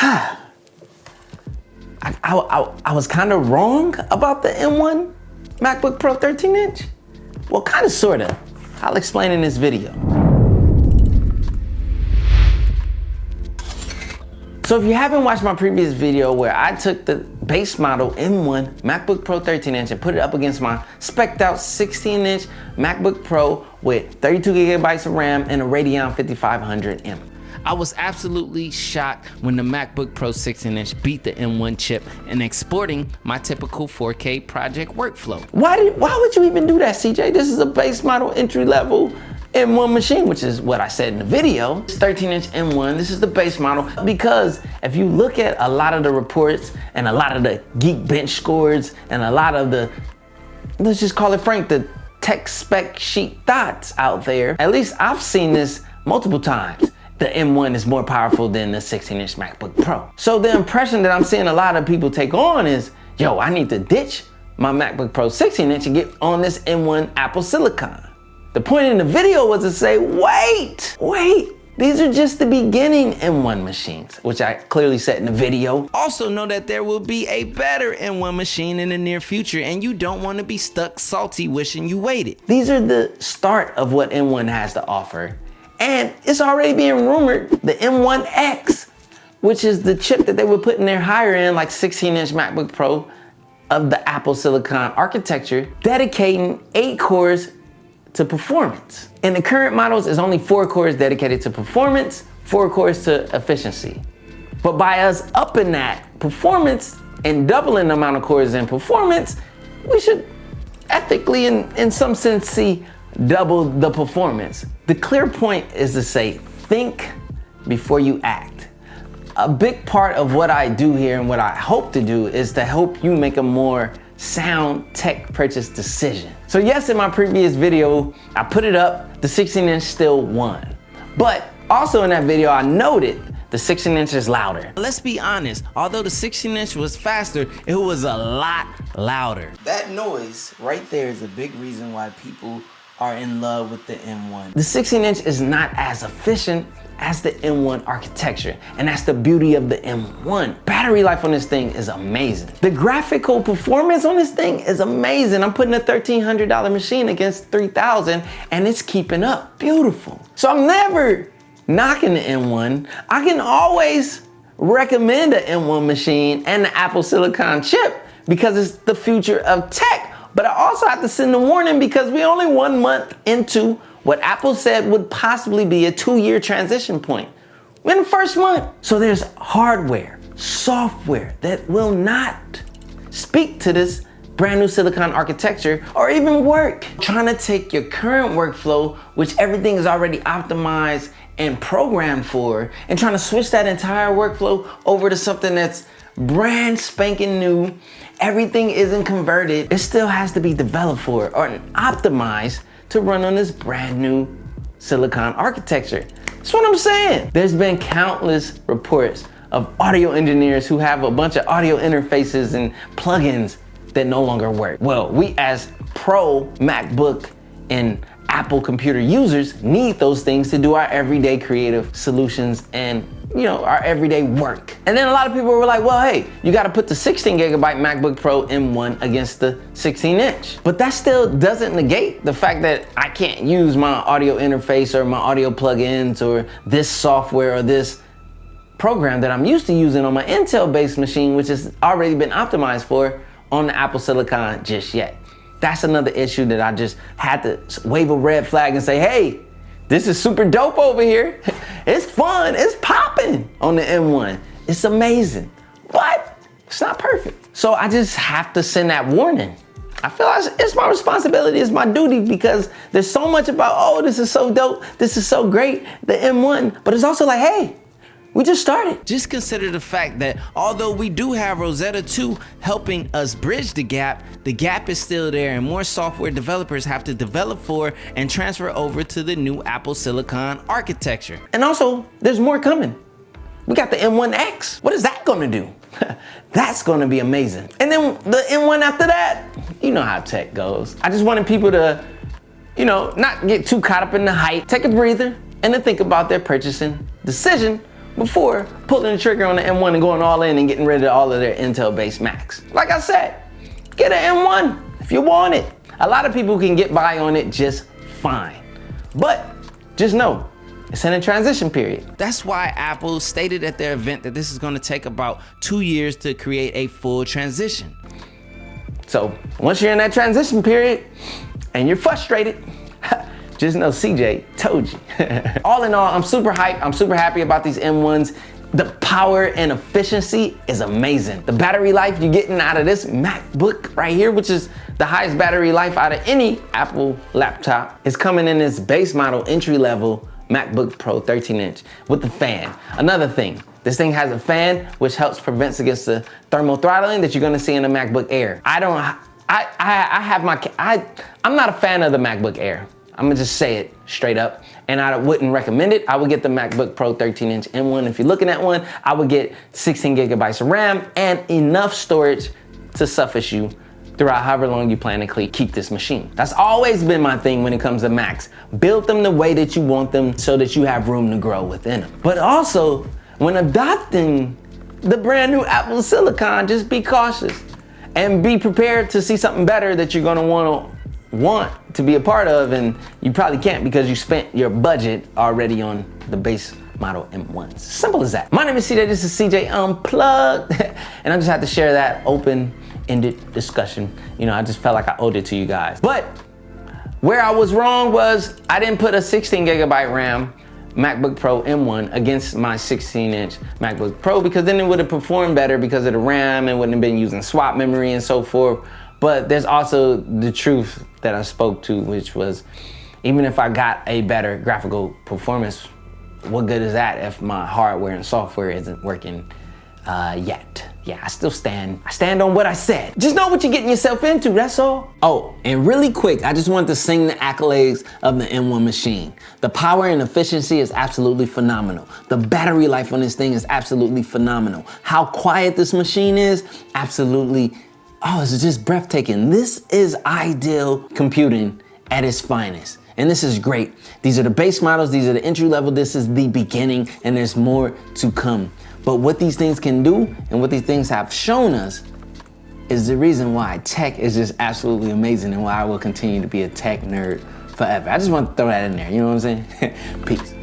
I was kind of wrong about the M1 MacBook Pro 13-inch. Well, kind of, sorta. I'll explain in this video. So if you haven't watched my previous video where I took the base model M1 MacBook Pro 13-inch and put it up against my spec'd out 16-inch MacBook Pro with 32 gigabytes of RAM and a Radeon 5500M. I was absolutely shocked when the MacBook Pro 16-inch beat the M1 chip in exporting my typical 4K project workflow. Why would you even do that, CJ? This is a base model entry-level M1 machine, which is what I said in the video. It's 13-inch M1, this is the base model, because if you look at a lot of the reports and a lot of the Geekbench scores and a lot of the, let's just call it frank, the tech spec sheet thoughts out there, at least I've seen this multiple times. The M1 is more powerful than the 16-inch MacBook Pro. So the impression that I'm seeing a lot of people take on is, yo, I need to ditch my MacBook Pro 16-inch and get on this M1 Apple Silicon. The point in the video was to say, wait, these are just the beginning M1 machines, which I clearly said in the video. Also know that there will be a better M1 machine in the near future, and you don't want to be stuck salty wishing you waited. These are the start of what M1 has to offer. And it's already being rumored, the M1X, which is the chip that they would put in their higher end, like 16-inch MacBook Pro of the Apple Silicon architecture, dedicating 8 cores to performance. In the current models, it's only 4 cores dedicated to performance, 4 cores to efficiency. But by us upping that performance and doubling the amount of cores in performance, we should ethically, in some sense, see double the performance. The clear point is to say, think before you act. A big part of what I do here and what I hope to do is to help you make a more sound tech purchase decision. So yes, in my previous video, I put it up, the 16-inch still won. But also in that video, I noted the 16-inch is louder. Let's be honest, although the 16-inch was faster, it was a lot louder. That noise right there is a big reason why people are in love with the M1. The 16-inch is not as efficient as the M1 architecture, and that's the beauty of the M1. Battery life on this thing is amazing. The graphical performance on this thing is amazing. I'm putting a $1,300 machine against $3,000, and it's keeping up. Beautiful. So I'm never knocking the M1. I can always recommend the M1 machine and the Apple Silicon chip because it's the future of tech. But I also have to send a warning because we're only 1 month into what Apple said would possibly be a 2-year transition point. We're in the first month. So there's hardware, software that will not speak to this brand new silicon architecture or even work. Trying to take your current workflow, which everything is already optimized and programmed for, and trying to switch that entire workflow over to something that's brand spanking new. Everything isn't converted. It still has to be developed for or optimized to run on this brand new silicon architecture. That's what I'm saying. There's been countless reports of audio engineers who have a bunch of audio interfaces and plugins that no longer work. Well, we as pro MacBook and Apple computer users need those things to do our everyday creative solutions and our everyday work. And then a lot of people were like, well, hey, you gotta put the 16 gigabyte MacBook Pro M1 against the 16-inch. But that still doesn't negate the fact that I can't use my audio interface or my audio plugins or this software or this program that I'm used to using on my Intel-based machine, which has already been optimized for on the Apple Silicon just yet. That's another issue that I just had to wave a red flag and say, hey, this is super dope over here. It's fun, it's popping on the M1. It's amazing, but it's not perfect. So I just have to send that warning. I feel like it's my responsibility, it's my duty, because there's so much about, oh, this is so dope, this is so great, the M1, but it's also like, hey, we just started. Just consider the fact that although we do have Rosetta 2 helping us bridge the gap is still there, and more software developers have to develop for and transfer over to the new Apple Silicon architecture. And also, there's more coming. We got the M1X. What is that gonna do? That's gonna be amazing. And then the M1 after that, you know how tech goes. I just wanted people to, not get too caught up in the hype, take a breather, and to think about their purchasing decision before pulling the trigger on the M1 and going all in and getting rid of all of their Intel-based Macs. Like I said, get an M1 if you want it. A lot of people can get by on it just fine. But just know, it's in a transition period. That's why Apple stated at their event that this is gonna take about 2 years to create a full transition. So once you're in that transition period and you're frustrated, just know CJ told you. All in all, I'm super hyped. I'm super happy about these M1s. The power and efficiency is amazing. The battery life you're getting out of this MacBook right here, which is the highest battery life out of any Apple laptop, is coming in this base model entry level MacBook Pro 13-inch with the fan. Another thing, this thing has a fan which helps prevent against the thermal throttling that you're gonna see in the MacBook Air. I'm not a fan of the MacBook Air. I'm gonna just say it straight up, and I wouldn't recommend it. I would get the MacBook Pro 13-inch M1. If you're looking at one, I would get 16 gigabytes of RAM and enough storage to suffice you throughout however long you plan to keep this machine. That's always been my thing when it comes to Macs. Build them the way that you want them so that you have room to grow within them. But also, when adopting the brand new Apple Silicon, just be cautious and be prepared to see something better that you're gonna want to be a part of, and you probably can't because you spent your budget already on the base model M1s. Simple as that. My name is CJ, this is CJ Unplugged, and I just had to share that open-ended discussion. You know, I just felt like I owed it to you guys. But where I was wrong was I didn't put a 16 gigabyte RAM MacBook Pro M1 against my 16-inch MacBook Pro, because then it would have performed better because of the RAM and wouldn't have been using swap memory and so forth. But there's also the truth that I spoke to, which was, even if I got a better graphical performance, what good is that if my hardware and software isn't working yet? Yeah, I stand on what I said. Just know what you're getting yourself into, that's all. Oh, and really quick, I just wanted to sing the accolades of the M1 machine. The power and efficiency is absolutely phenomenal. The battery life on this thing is absolutely phenomenal. How quiet this machine is, absolutely. Oh, it's just breathtaking. This is ideal computing at its finest. And this is great. These are the base models, these are the entry level, this is the beginning, and there's more to come. But what these things can do and what these things have shown us is the reason why tech is just absolutely amazing and why I will continue to be a tech nerd forever. I just want to throw that in there, you know what I'm saying? Peace.